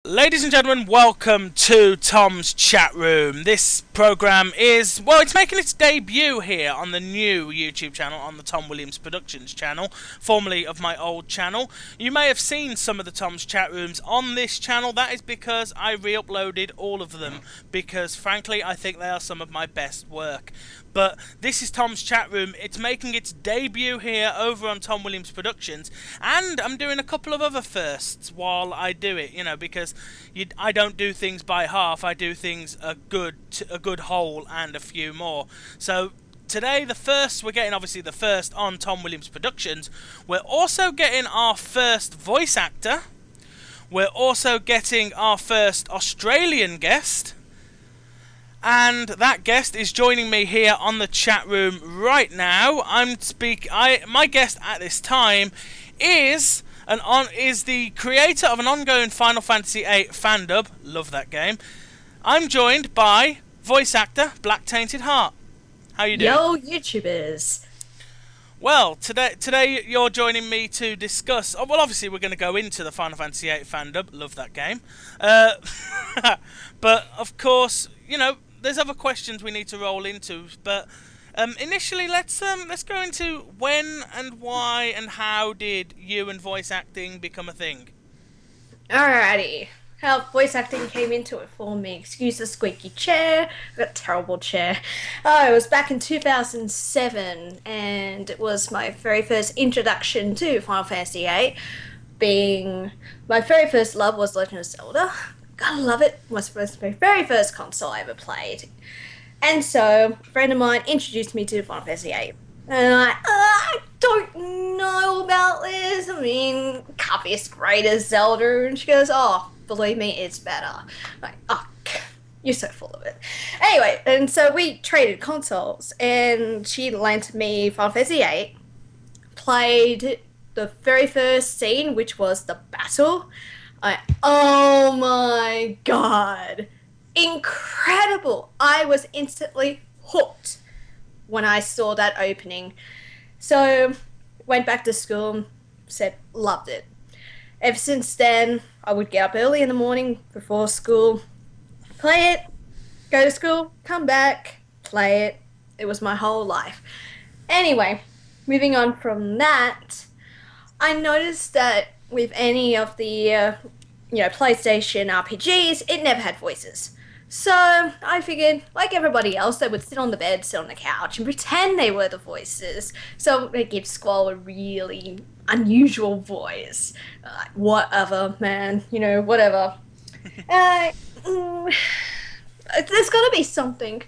Ladies and gentlemen, welcome to Tom's Chat Room. This program is, well, it's making its debut here on the new YouTube channel, on the Tom Williams Productions channel, formerly of my old channel. You may have seen some of the Tom's Chat Rooms on this channel. That is because I re-uploaded all of them, because frankly, I think they are some of my best work. But this is Tom's Chat Room. It's making its debut here over on Tom Williams Productions, and I'm doing a couple of other firsts while I do it, because I don't do things by half. I do things a good whole and a few more. So today, we're getting obviously the first on Tom Williams Productions. We're also getting our first voice actor. We're also getting our first Australian guest. And that guest is joining me here on the chat room right now. My guest at this time is the creator of an ongoing Final Fantasy VIII fandub. Love that game. I'm joined by voice actor XBlackTaintedHeartX. How you doing? Yo, YouTubers. Well, today you're joining me to discuss. Oh, well, obviously we're going to go into the Final Fantasy VIII fandub. Love that game. But of course, there's other questions we need to roll into, but initially let's go into when and why and how did you and voice acting become a thing? Alrighty. How voice acting came into it for me. Excuse the squeaky chair. I've got a terrible chair. It was back in 2007, and it was my very first introduction to Final Fantasy VIII. Being my very first love was Legend of Zelda. Gotta love it. It was my very first console I ever played. And so, a friend of mine introduced me to Final Fantasy VIII. And I don't know about this. I mean, can't be as great as Zelda. And she goes, oh, believe me, it's better. I'm like, oh, you're so full of it. Anyway, and so we traded consoles. And she lent me Final Fantasy VIII. Played the very first scene, which was the battle. Oh my god. Incredible. I was instantly hooked when I saw that opening. So, went back to school, said, loved it. Ever since then, I would get up early in the morning before school, play it, go to school, come back, play it. It was my whole life. Anyway, moving on from that, I noticed that with any of the, PlayStation RPGs, it never had voices. So I figured, like everybody else, they would sit on the bed, sit on the couch, and pretend they were the voices. So it gives Squall a really unusual voice. Whatever, man, whatever. There's gotta be something.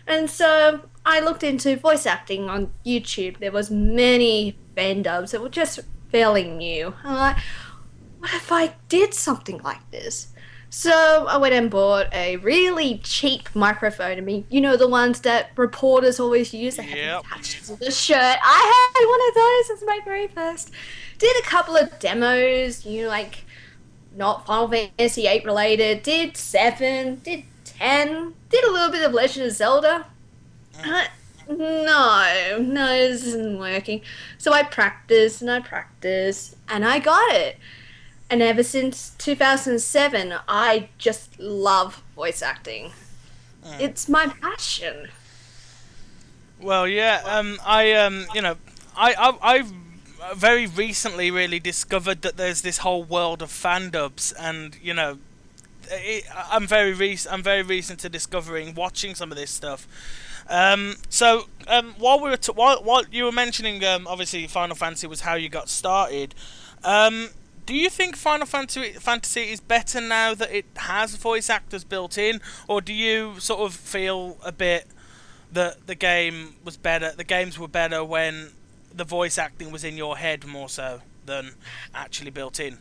And so I looked into voice acting on YouTube. There was many fandubs that were just fairly new. I'm like, what if I did something like this? So I went and bought a really cheap microphone. I mean, the ones that reporters always use. They have attached to the shirt. I had one of those as my very first. Did a couple of demos, not Final Fantasy VIII related. Did 7, did 10, did a little bit of Legend of Zelda. No, this isn't working. So I practiced, and I got it. And ever since 2007, I just love voice acting. It's my passion. Well, yeah, I very recently really discovered that there's this whole world of fandubs, and I'm very recent to discovering, watching some of this stuff. So while you were mentioning, obviously Final Fantasy was how you got started. Do you think Final Fantasy is better now that it has voice actors built in, or do you sort of feel a bit that the games were better when the voice acting was in your head more so than actually built in?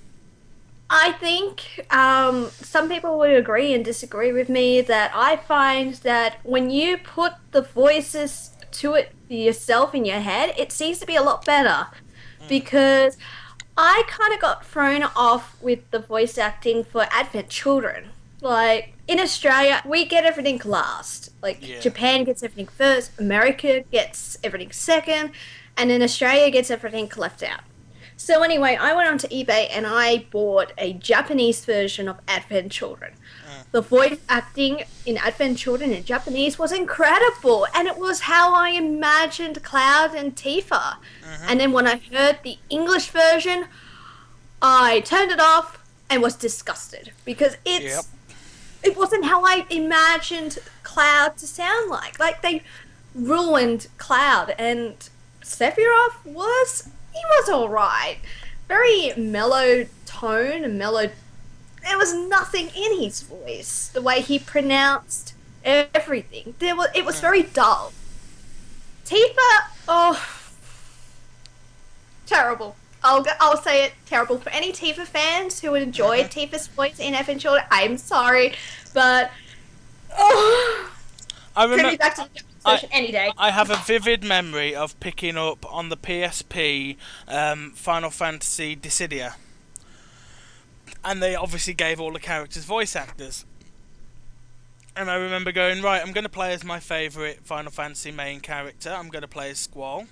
I think some people would agree and disagree with me that I find that when you put the voices to it yourself in your head, it seems to be a lot better. Because I kind of got thrown off with the voice acting for Advent Children. Like, in Australia, we get everything last. Japan gets everything first, America gets everything second, and then Australia gets everything left out. So anyway, I went onto eBay and I bought a Japanese version of Advent Children. Mm. The voice acting in Advent Children in Japanese was incredible, and it was how I imagined Cloud and Tifa. Mm-hmm. And then when I heard the English version, I turned it off and was disgusted because Yep. it wasn't how I imagined Cloud to sound like. Like they ruined Cloud, and Sephiroth was all right. Very mellow tone and mellow. There was nothing in his voice. The way he pronounced everything, it was very dull. Tifa, oh, terrible. I'll say it, terrible. For any Tifa fans who enjoyed Tifa's voice in F and Children, I'm sorry, but oh, I send me remember. back to the Japanese version any day. I have a vivid memory of picking up on the PSP Final Fantasy Dissidia, and they obviously gave all the characters voice actors. And I remember going, right, I'm going to play as my favourite Final Fantasy main character. I'm going to play as Squall.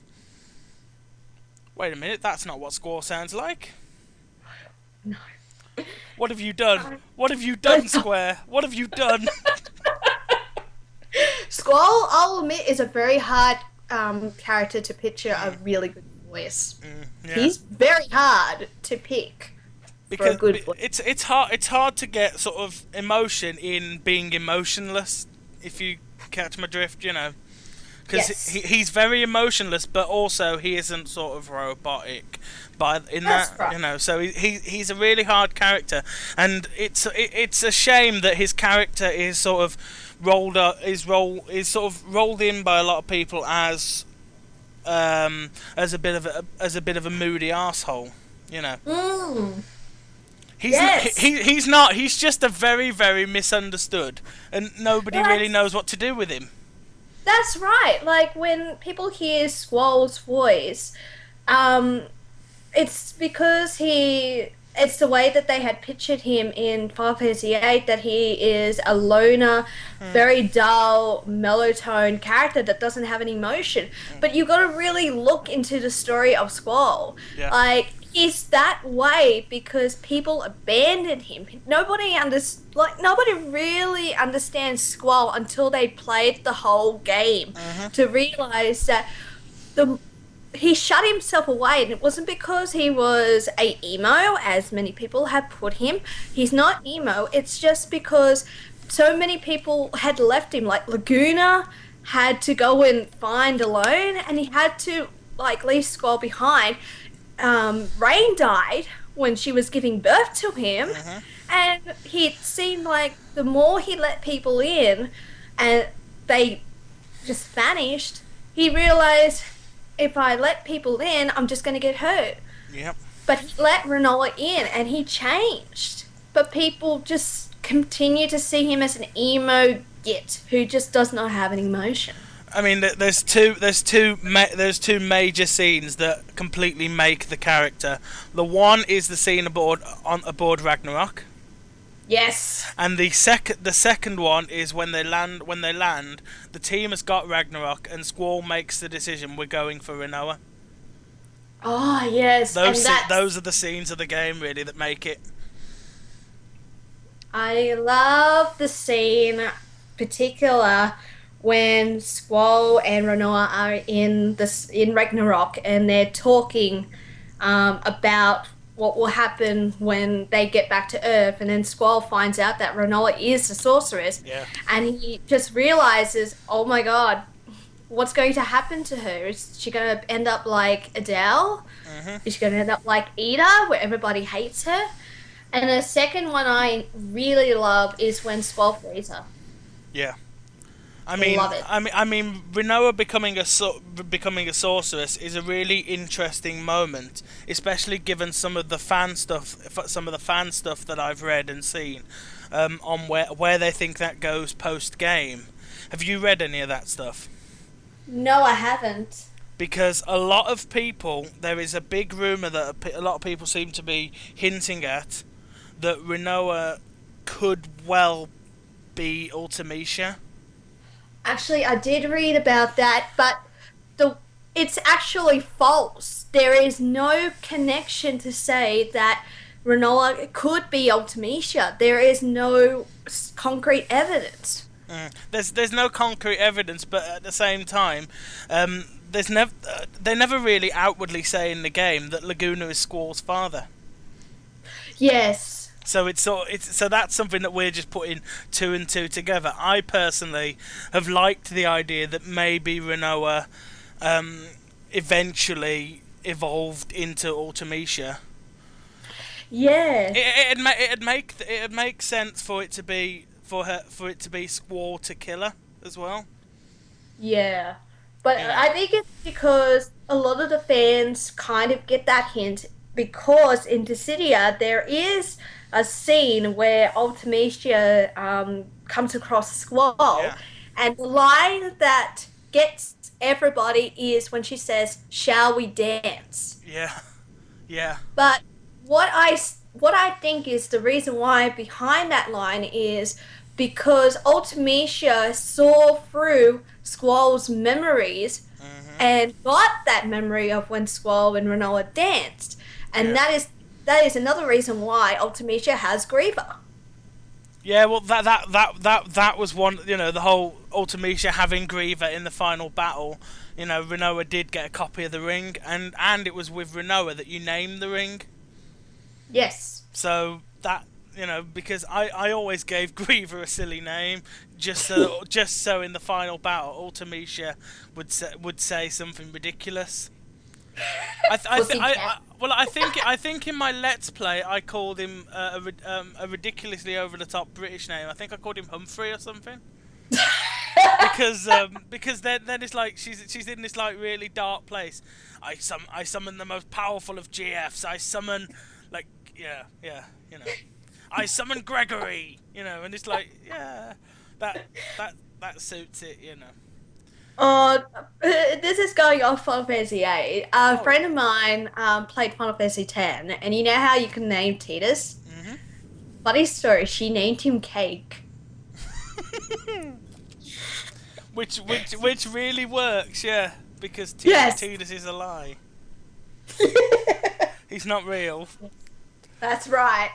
Wait a minute, that's not what Squall sounds like. No. What have you done? What have you done, Square? What have you done? Squall, I'll admit, is a very hard character to picture a really good voice. Yeah. He's very hard to pick for a good voice. It's hard to get sort of emotion in being emotionless, if you catch my drift, you know. Because Yes. he's very emotionless, but also he isn't sort of robotic. That's right. You know, so he's a really hard character, and it's a shame that his character is sort of rolled up, is sort of rolled in by a lot of people as a bit of a moody asshole, you know. Mm. He's Yes. he's not. He's just a very, very misunderstood, and nobody Well, really knows what to do with him. That's right. Like when people hear Squall's voice, it's because it's the way that they had pictured him in Final Fantasy VIII, that he is a loner, very dull, mellow tone character that doesn't have any emotion. But you got to really look into the story of Squall. Yeah. Like he's that way because people abandoned him. Nobody really understands Squall until they played the whole game to realize that he shut himself away, and it wasn't because he was a emo, as many people have put him. He's not emo. It's just because so many people had left him. Like Laguna had to go and find alone, and he had to leave Squall behind. Rain died when she was giving birth to him, and it seemed like the more he let people in, and they just vanished, he realized, if I let people in, I'm just going to get hurt. Yep. But he let Renoa in, and he changed. But people just continue to see him as an emo git who just does not have an emotion. I mean, there's two major scenes that completely make the character. The one is the scene aboard Ragnarok. Yes. And the second one is when they land. The team has got Ragnarok, and Squall makes the decision: we're going for Renoa. Oh, yes. Those are the scenes of the game really that make it. I love the scene, particular when Squall and Renoa are in Ragnarok, and they're talking about what will happen when they get back to Earth, and then Squall finds out that Renoa is a sorceress, and he just realizes, oh my god, what's going to happen to her? Is she going to end up like Adele? Is she going to end up like Ida, where everybody hates her? And the second one I really love is when Squall frees her. Yeah. I mean, Love it. I mean, Renoa becoming a sorceress is a really interesting moment, especially given some of the fan stuff that I've read and seen, on where they think that goes post game. Have you read any of that stuff? No, I haven't. Because a lot of people, there is a big rumor that a lot of people seem to be hinting at that Renoa could well be Ultimecia. Actually, I did read about that, but it's actually false. There is no connection to say that Renoa could be Ultimecia. There is no concrete evidence. There's no concrete evidence, but at the same time, there's never they never really outwardly say in the game that Laguna is Squall's father. Yes. So so that's something that we're just putting two and two together. I personally have liked the idea that maybe Renoa eventually evolved into Ultimecia. Yeah. It'd make sense for it to be for it to be Squall to Killer as well. Yeah. But You know. I think it's because a lot of the fans kind of get that hint because in Dissidia there is a scene where Ultimecia comes across Squall, Yeah. and the line that gets everybody is when she says, "Shall we dance?" Yeah. Yeah. But what I think is the reason why behind that line is because Ultimecia saw through Squall's memories and got that memory of when Squall and Renoa danced, and Yeah. that is another reason why Ultimecia has Griever. Yeah, well, that was one. You know, the whole Ultimecia having Griever in the final battle. You know, Renoa did get a copy of the ring, and it was with Renoa that you named the ring. Yes. So that, you know, because I always gave Griever a silly name, just so in the final battle Ultimecia would say something ridiculous. I think in my Let's Play I called him a ridiculously over the top British name. I think I called him Humphrey or something. Because then it's like she's in this like really dark place. I summon the most powerful of GFs. I summon like you know. I summon Gregory, you know, and it's like that suits it, you know. This is going off Final Fantasy 8. A Oh. friend of mine played Final Fantasy 10, and you know how you can name Titus? Mhm. Funny story, she named him Cake. Which really works, yeah, because Yes. Titus is a lie. He's not real. That's right.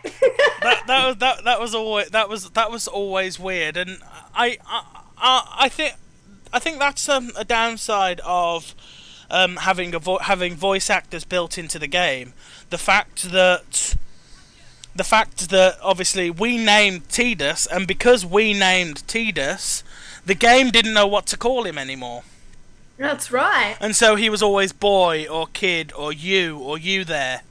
That was always weird, and I think that's a downside of having voice actors built into the game. The fact that obviously we named Tidus, and because we named Tidus, the game didn't know what to call him anymore. That's right. And so he was always boy or kid or you there.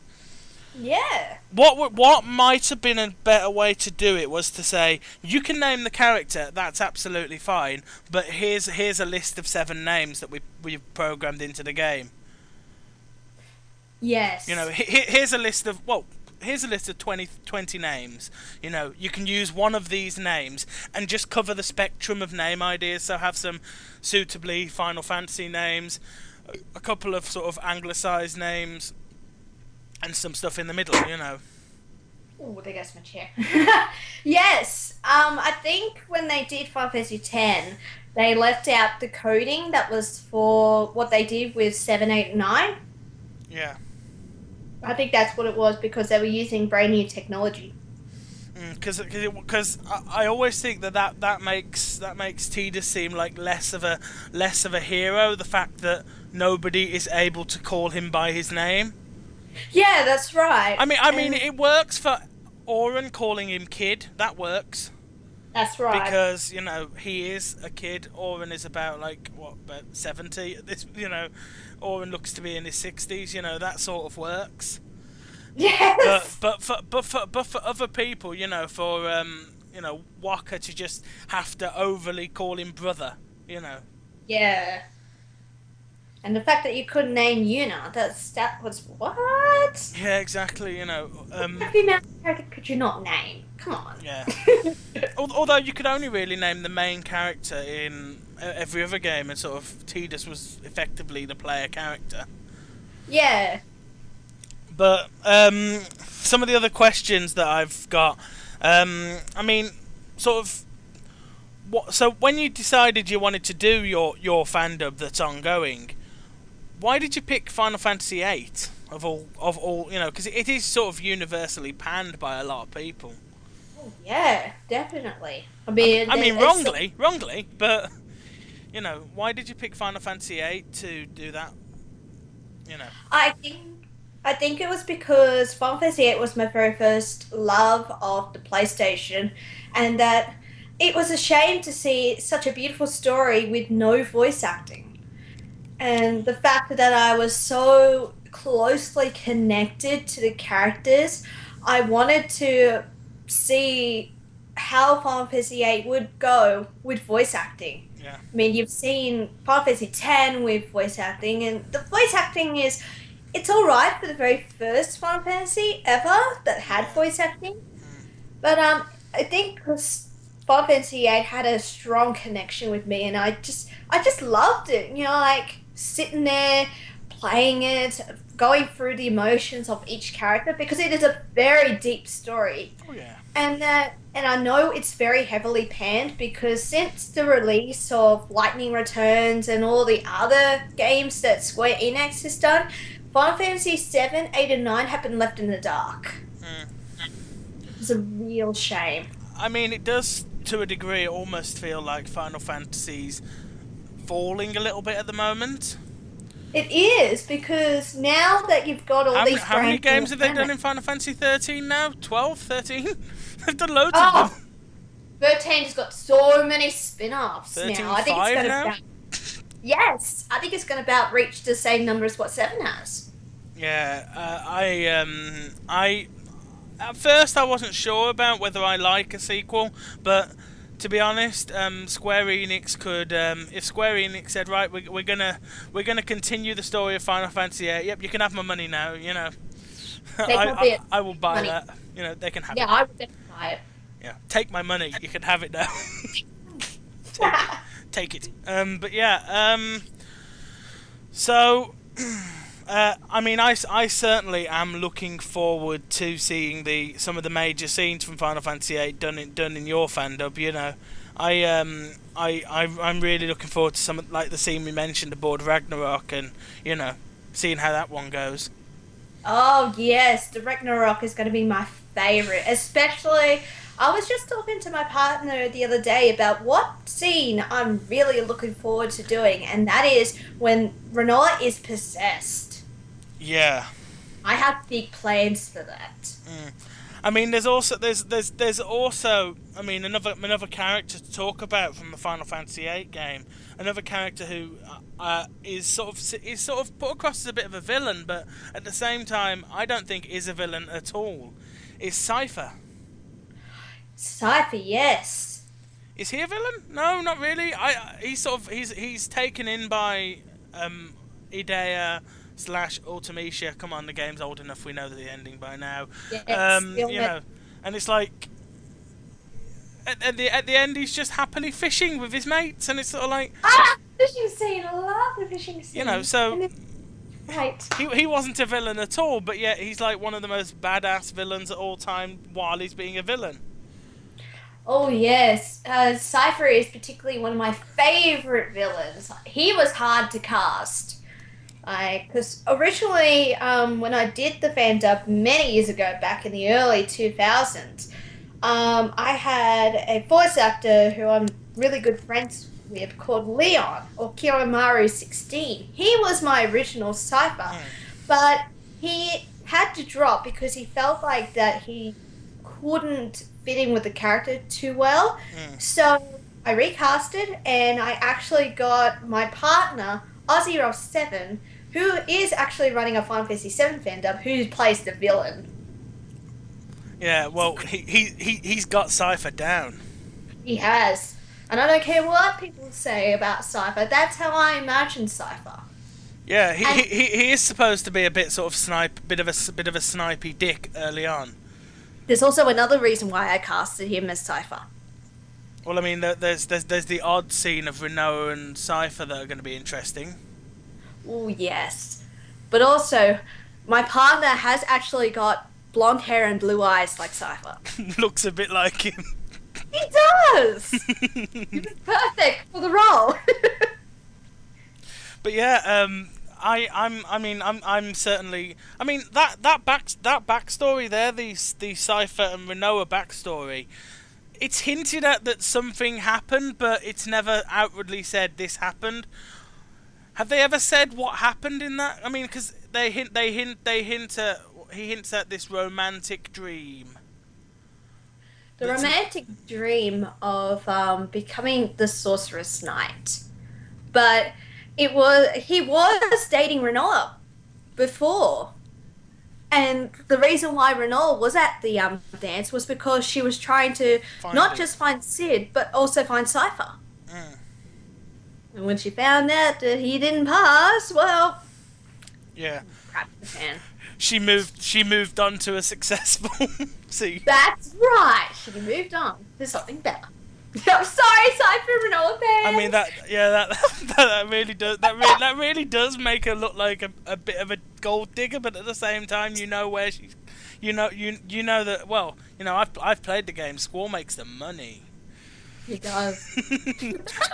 Yeah. What might have been a better way to do it was to say, you can name the character, that's absolutely fine, but here's a list of 7 names that we've programmed into the game. Yes. You know, here's a list of 20 names. You know, you can use one of these names and just cover the spectrum of name ideas. So have some suitably Final Fantasy names, a couple of sort of anglicised names, and some stuff in the middle. You know. Oh, there goes my chair. Yes. I think when they did Final Fantasy 10, they left out the coding that was for what they did with 7, 8, and 9. Yeah. I think that's what it was because they were using brand new technology. Because I always think that makes Tidus seem like less of a hero. The fact that nobody is able to call him by his name. Yeah, that's right. I mean, it works for Auron calling him kid. That works. That's right. Because, you know, he is a kid. Auron is about about 70. Auron looks to be in his 60s. You know, that sort of works. Yes. But for other people, you know, for Waka to just have to overly call him brother, you know. Yeah. And the fact that you couldn't name Yuna, that was what? Yeah, exactly. You know. What female character could you not name? Come on. Yeah. Although you could only really name the main character in every other game, and sort of Tidus was effectively the player character. Yeah. But some of the other questions that I've got, I mean, sort of. So when you decided you wanted to do your fandub that's ongoing, why did you pick Final Fantasy VIII of all? You know, because it is sort of universally panned by a lot of people. Oh, yeah, definitely. I I mean, mean, it's so, wrongly, but you know, why did you pick Final Fantasy VIII to do that? You know. I think I think it was because Final Fantasy VIII was my very first love of the PlayStation, and that it was a shame to see such a beautiful story with no voice acting. And the fact that I was so closely connected to the characters, I wanted to see how Final Fantasy VIII would go with voice acting. Yeah. I mean, you've seen Final Fantasy X with voice acting, and the voice acting is it's all right for the very first Final Fantasy ever that had Yeah. voice acting, but I think because Final Fantasy VIII had a strong connection with me, and I just loved it. You know, like sitting there playing it, going through the emotions of each character because it is a very deep story, Oh yeah. and I know it's very heavily panned because since the release of Lightning Returns and all the other games that Square Enix has done, Final Fantasy 7, 8, and 9 have been left in the dark. Mm. It's a real shame. I mean, it does to a degree almost feel like Final Fantasy's falling a little bit at the moment. It is because now that you've got all these How many brands games have they done independent- in Final Fantasy 13 now? 12, 13? They've done loads of Oh, them. 13's got so many spin-offs 13 now. I think it's 5 going now? to yes, I think it's going to about reach the same number as what 7 has. Yeah, I at first I wasn't sure about whether I like a sequel, but to be honest, Square Enix could, if Square Enix said, right, we're gonna continue the story of Final Fantasy VIII. Yep, you can have my money now. You know, Take my bit. I will buy Money. that. You know, they can have Yeah, it. I would definitely buy it. Yeah, take my money. You can have it now. take it. Take it. But yeah. So. I mean, I certainly am looking forward to seeing some of the major scenes from Final Fantasy VIII done in your fandub. You know, I'm really looking forward to some like the scene we mentioned aboard Ragnarok, and you know, seeing how that one goes. Oh yes, the Ragnarok is going to be my favorite. Especially, I was just talking to my partner the other day about what scene I'm really looking forward to doing, and that is when Renoa is possessed. Yeah. I have big plans for that. Mm. I mean, there's also I mean another character to talk about from the Final Fantasy VIII game. Another character who is sort of put across as a bit of a villain, but at the same time, I don't think is a villain at all. Is Cypher? Cypher, yes. Is he a villain? No, not really. He's taken in by Idea / Ultimecia. Come on, the game's old enough. We know the ending by now. Yes, You know, and it's like at the end he's just happily fishing with his mates, and it's sort of like fishing scene. I love the fishing scene. you know. So And it's- right. he wasn't a villain at all, but yet he's like one of the most badass villains at all time while he's being a villain. Oh yes, Cypher is particularly one of my favorite villains. He was hard to cast. Because originally, when I did the fandub many years ago, back in the early 2000s, I had a voice actor who I'm really good friends with called Leon, or Kiromaru16. He was my original Cypher, but he had to drop because he felt like that he couldn't fit in with the character too well. So I recasted, and I actually got my partner, Ozzy7, who is actually running a Final Fantasy VII fandom, who plays the villain. Yeah, well, he's got Cypher down. He has. And I don't care what people say about Cypher, that's how I imagine Cypher. Yeah, he is supposed to be a bit sort of bit of a snipey dick early on. There's also another reason why I casted him as Cypher. Well, I mean, there's the odd scene of Renoa and Cypher that are going to be interesting. Oh, yes. But also, my partner has actually got blonde hair and blue eyes like Cypher. Looks a bit like him. He does! He's perfect for the role. But yeah, I'm certainly. I mean that backstory there, the Cypher and Renoa backstory. It's hinted at that something happened, but it's never outwardly said this happened. Have they ever said what happened in that? I mean, because he hints at this romantic dream. The romantic dream of becoming the Sorceress Knight. But he was dating Renoa before. And the reason why Renoa was at the dance was because she was trying to not just find Sid, but also find Cypher. Mm. And when she found out that he didn't pass, well, yeah, crap in the pan. She moved on to a successful See. That's right. She moved on to something better. I'm sorry, Cypher Renoa fans. I mean that really does that really does make her look like a bit of a gold digger, but at the same time, you know where she's, you know that well, I've played the game. Squall makes the money. He does.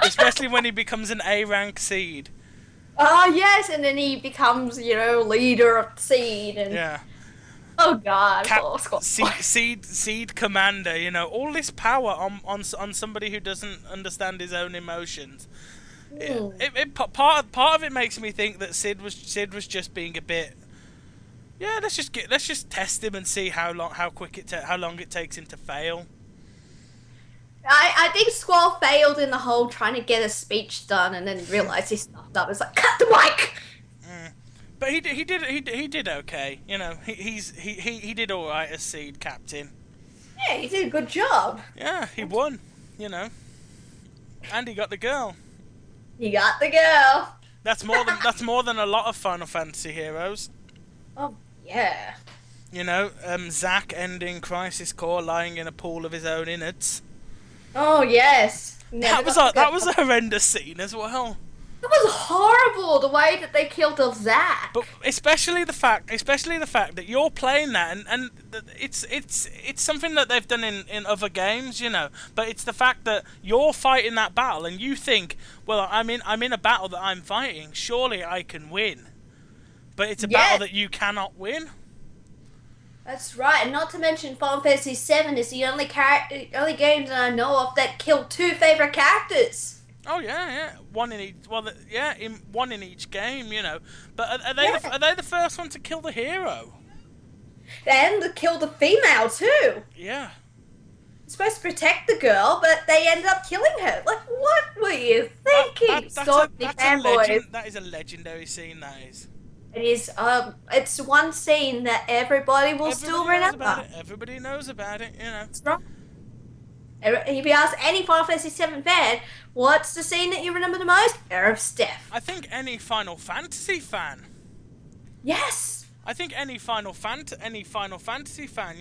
Especially when he becomes an A rank seed. Oh yes, and then he becomes leader of the seed and yeah. Oh God! Seed commander, all this power on somebody who doesn't understand his own emotions. Part of it makes me think that Sid was just being a bit. Yeah, let's just test him and see how long it takes him to fail. I think Squall failed in the whole trying to get a speech done and then realised he stuffed up. It's like, cut the mic. But he did okay. He did all right as seed captain. Yeah, he did a good job. Yeah, he won. And he got the girl. He got the girl. That's more than a lot of Final Fantasy heroes. Oh yeah. Zack ending Crisis Core lying in a pool of his own innards. Oh yes. That was a horrendous scene as well. It was horrible the way that they killed off Zack. But especially the fact that you're playing that and it's something that they've done in other games, But it's the fact that you're fighting that battle and you think, well, I'm in a battle that I'm fighting. Surely I can win. But it's a battle that you cannot win. That's right, and not to mention Final Fantasy VII is the only game that I know of that killed two favorite characters. Oh yeah, one in each. Well, one in each game, But are they the first one to kill the hero? And to kill the female too. Yeah. You're supposed to protect the girl, but they ended up killing her. Like, what were you thinking? That is a legendary scene. That is. It is. It's one scene that everybody will still remember. Everybody knows about it. That's right. If you ask any Final Fantasy VII fan, what's the scene that you remember the most? Era of Steph. I think any Final Fantasy fan. Yes. I think any Final Fantasy fan,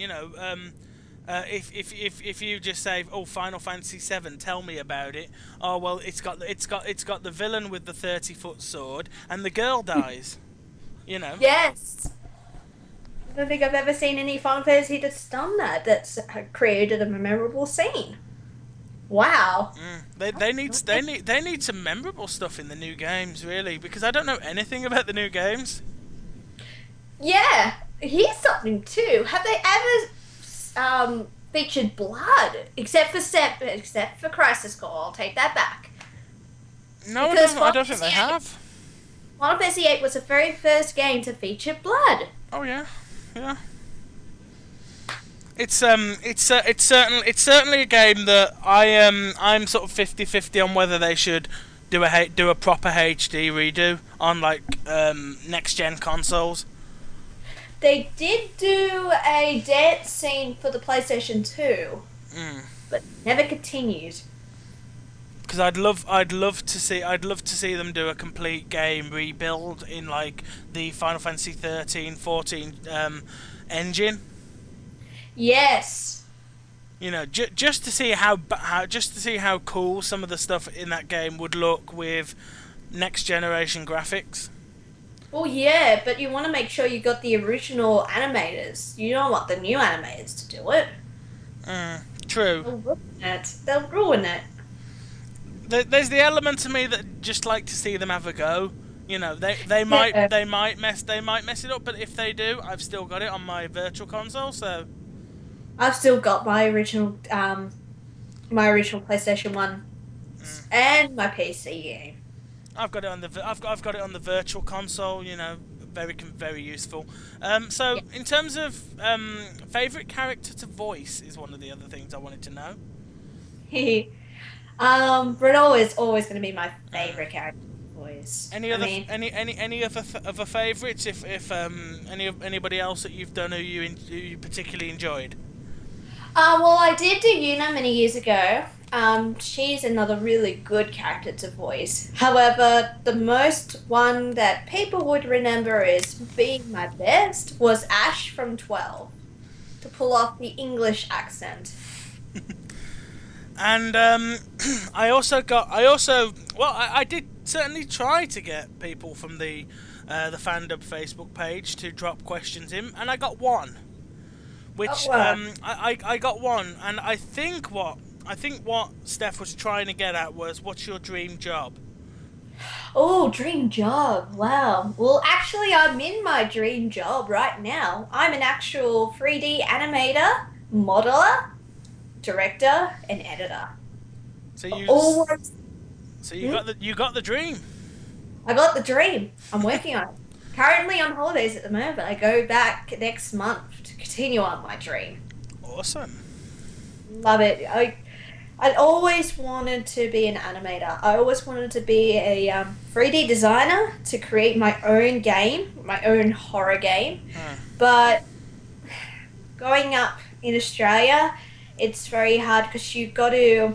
if you just say, oh, Final Fantasy VII, tell me about it. Oh well, it's got the villain with the 30-foot sword, and the girl dies. Yes. I don't think I've ever seen any Final Fantasy that's done that. That's created a memorable scene. Wow. They need some memorable stuff in the new games, really, because I don't know anything about the new games. Yeah, here's something too. Have they ever featured blood? Except for Crisis Core. I'll take that back. No, I don't think they have. Final Fantasy VIII was the very first game to feature blood. Oh yeah. Yeah. It's certainly a game that I'm sort of 50-50 on whether they should do a proper HD redo on next gen consoles. They did do a dance scene for the PlayStation 2, but never continued. Because I'd love to see them do a complete game rebuild in the Final Fantasy 13, 14 engine. Yes. Just to see how cool some of the stuff in that game would look with next generation graphics. Well, yeah, but you want to make sure you got the original animators. You don't want the new animators to do it. True. They'll ruin it. There's the element to me that just like to see them have a go. You know, Yeah. they might mess it up, but if they do, I've still got it on my virtual console. So I've still got my original PlayStation 1 and my PC game. I've got it on the I've got it on the virtual console. You know, very useful. So Yeah. in terms of favorite character to voice is one of the other things I wanted to know. Bruno is always going to be my favorite character voice. Any I other mean, any other favourites? If anybody else that you've done who you particularly enjoyed? well, I did do Yuna many years ago. She's another really good character to voice. However, the most one that people would remember as being my best was Ash from 12 to pull off the English accent. And I did certainly try to get people from the fandub Facebook page to drop questions in, and I got one, Oh, which wow. I got one, and I think what Steph was trying to get at was, what's your dream job? Oh, dream job. Wow. Well, actually, I'm in my dream job right now. I'm an actual 3D animator, modeler, director, and editor. So you All so Hmm? you got the dream. I got the dream. I'm working on it. Currently on holidays at the moment, but I go back next month to continue on my dream. Awesome. Love it. I always wanted to be an animator. I always wanted to be a 3D designer to create my own game, my own horror game. Huh. But growing up in Australia, it's very hard because you've got to.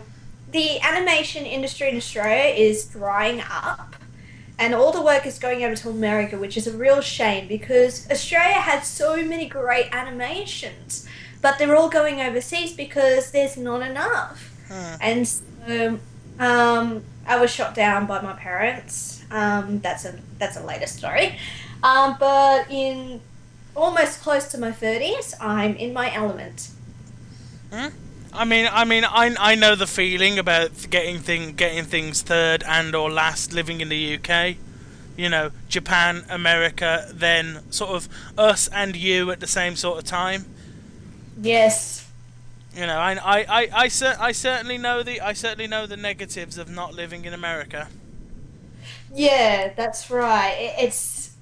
The animation industry in Australia is drying up, and all the work is going over to America, which is a real shame because Australia had so many great animations, but they're all going overseas because there's not enough. Huh. And so, I was shot down by my parents. That's a later story. But in almost close to my 30s, I'm in my element. Hmm? I know the feeling about getting things third and or last living in the UK. You know, Japan, America, then sort of us and you at the same sort of time. Yes. You know, I certainly know the negatives of not living in America. Yeah, that's right.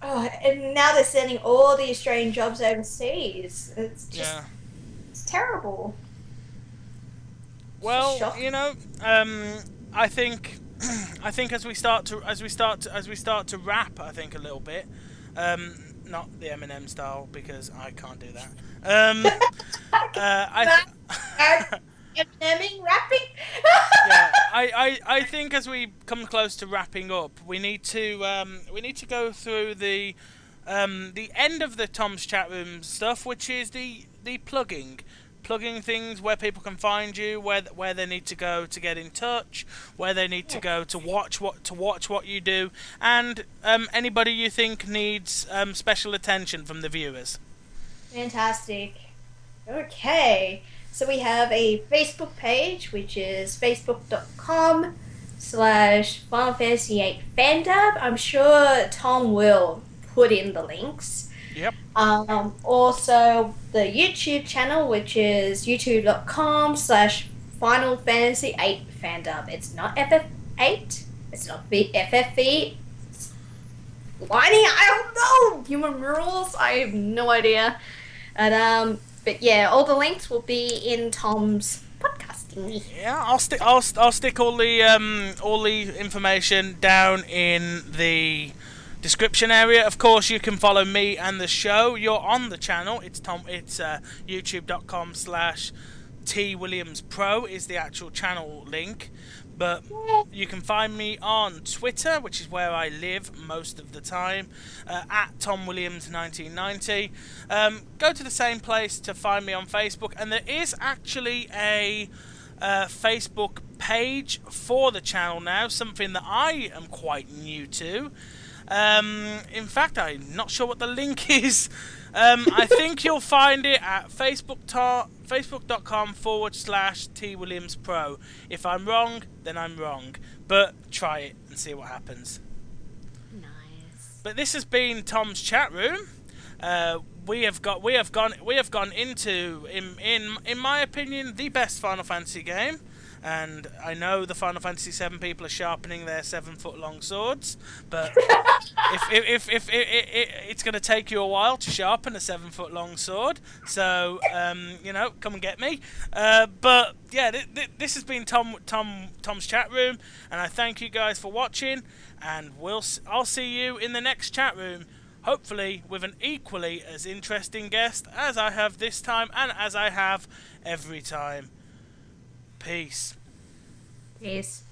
And now they're sending all the Australian jobs overseas. Yeah. It's terrible. It's just Well, shocking. you know, I think I think as we start to rap, I think a little bit, not the Eminem style because I can't do that. Um, I Matt, Emineming, rapping. Yeah, I think as we come close to wrapping up, we need to go through the end of the Tom's chat room stuff, which is the plugging things where people can find you, where they need to go to get in touch, where they need to go to watch what you do, and anybody you think needs special attention from the viewers. Fantastic. Okay. So we have a Facebook page, which is facebook.com/Final Fantasy 8 fandub. I'm sure Tom will put in the links. Yep. Also, the YouTube channel, which is youtube.com/Final Fantasy 8 fandub. It's not FF8. It's not FFV. Whining, I don't know. Human rules. I have no idea. And but yeah, all the links will be in Tom's podcasting. Yeah, I'll stick all the information down in the description area. Of course, you can follow me and the show. You're on the channel. It's youtube.com/T Williams Pro is the actual channel link. But you can find me on Twitter, which is where I live most of the time, at TomWilliams1990. Go to the same place to find me on Facebook, and there is actually a Facebook page for the channel now, something that I am quite new to. In fact, I'm not sure what the link is. I think you'll find it at facebook.com/T Williams Pro. If I'm wrong, then I'm wrong. But try it and see what happens. Nice. But this has been Tom's chat room. We have gone into, in my opinion, the best Final Fantasy game. And I know the Final Fantasy VII people are sharpening their 7-foot-long swords, but if it's going to take you a while to sharpen a 7-foot-long sword, so come and get me. But yeah, this has been Tom's chat room, and I thank you guys for watching. And I'll see you in the next chat room, hopefully with an equally as interesting guest as I have this time and as I have every time. Peace. Peace.